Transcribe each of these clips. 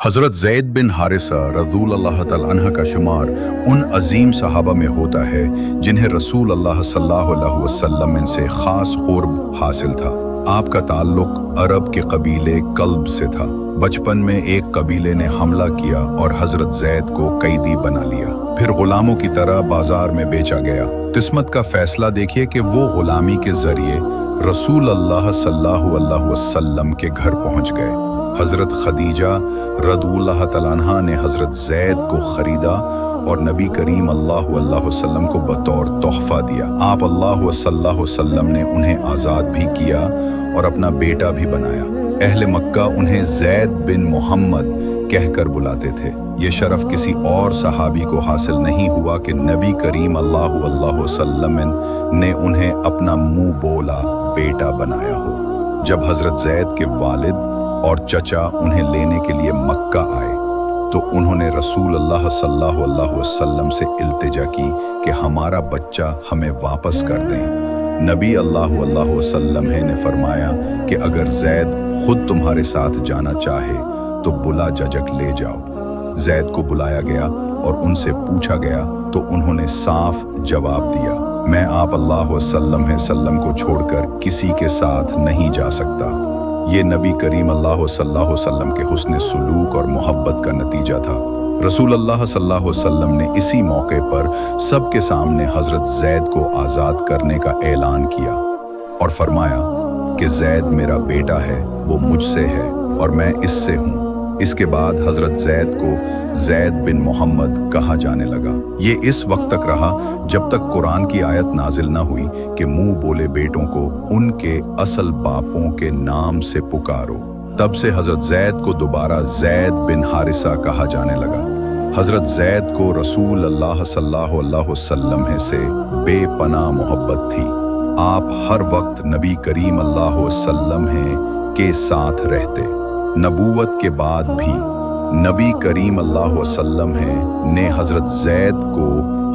हज़रत ज़ैद बिन हारिसा रज़ूल अल्लाह तआला अन्हा का शुमार उन अजीम सहाबा में होता है जिन्हें रसूल अल्लाह सल्लल्लाहु अलैहि वसल्लम से ख़ास क़ुर्ब हासिल था। आपका ताल्लुक अरब के कबीले कल्ब से था। बचपन में एक कबीले ने हमला किया और हज़रत ज़ैद को कैदी बना लिया, फिर गुलामों की तरह बाजार में बेचा गया। किस्मत का फैसला देखिए कि वो गुलामी के जरिए रसूल अल्लाह सल्लल्लाहु अलैहि वसल्लम के घर पहुंच गए। हज़रत खदीजा रज़ियल्लाहु तआला अन्हा ने हज़रत ज़ैद को ख़रीदा और नबी करीम सल्लल्लाहु अलैहि वसल्लम को बतौर तोहफ़ा दिया। आप सल्लल्लाहु अलैहि वसल्लम ने उन्हें आज़ाद भी किया और अपना बेटा भी बनाया। अहले मक्का उन्हें ज़ैद बिन मोहम्मद कहकर बुलाते थे। ये शरफ़ किसी और सहाबी को हासिल नहीं हुआ कि नबी करीम सल्लल्लाहु अलैहि वसल्लम ने उन्हें अपना मुँह बोला बेटा बनाया हो। जब हज़रत ज़ैद के वालिद और चचा उन्हें लेने के लिए मक्का आए तो उन्होंने रसूल अल्लाह सल्लल्लाहु अलैहि वसल्लम से इल्तिजा की कि हमारा बच्चा हमें वापस कर दें। नबी सल्लल्लाहु अलैहि वसल्लम ने फरमाया कि अगर ज़ैद खुद तुम्हारे साथ जाना चाहे तो बुला झिझक ले जाओ। ज़ैद को बुलाया गया और उनसे पूछा गया तो उन्होंने साफ जवाब दिया, मैं आप सल्लल्लाहु अलैहि वसल्लम को छोड़कर किसी के साथ नहीं जा सकता। ये नबी करीम सल्लल्लाहु अलैहि वसल्लम के हुस्न सुलूक और मोहब्बत का नतीजा था। रसूल अल्लाह सल्लल्लाहु अलैहि वसल्लम ने इसी मौके पर सबके सामने हज़रत ज़ैद को आज़ाद करने का ऐलान किया और फरमाया कि ज़ैद मेरा बेटा है, वो मुझसे है और मैं इससे हूँ। इसके बाद हज़रत ज़ैद को ज़ैद बिन मोहम्मद कहा जाने लगा। ये इस वक्त तक रहा जब तक कुरान की आयत नाजिल न हुई कि मुंह बोले बेटों को उनके असल बापों के नाम से पुकारो। तब से हज़रत ज़ैद को दोबारा ज़ैद बिन हारिसा कहा जाने लगा। हज़रत ज़ैद को रसूल अल्लाह सल्लल्लाहु अलैहि वसल्लम से बेपनाह मोहब्बत थी। आप हर वक्त नबी करीम सल्लल्लाहु अलैहि वसल्लम के साथ रहते। नबूवत के बाद भी नबी करीम सल्लल्लाहु अलैहि वसल्लम ने हज़रत ज़ैद को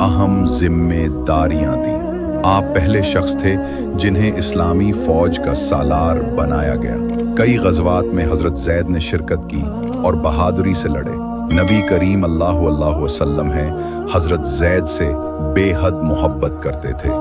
अहम जिम्मेदारियां दी। आप पहले शख्स थे जिन्हें इस्लामी फ़ौज का सालार बनाया गया। कई ग़ज़वात में हज़रत ज़ैद ने शिरकत की और बहादुरी से लड़े। नबी करीम सल्लल्लाहु अलैहि वसल्लम हज़रत ज़ैद से बेहद मोहब्बत करते थे।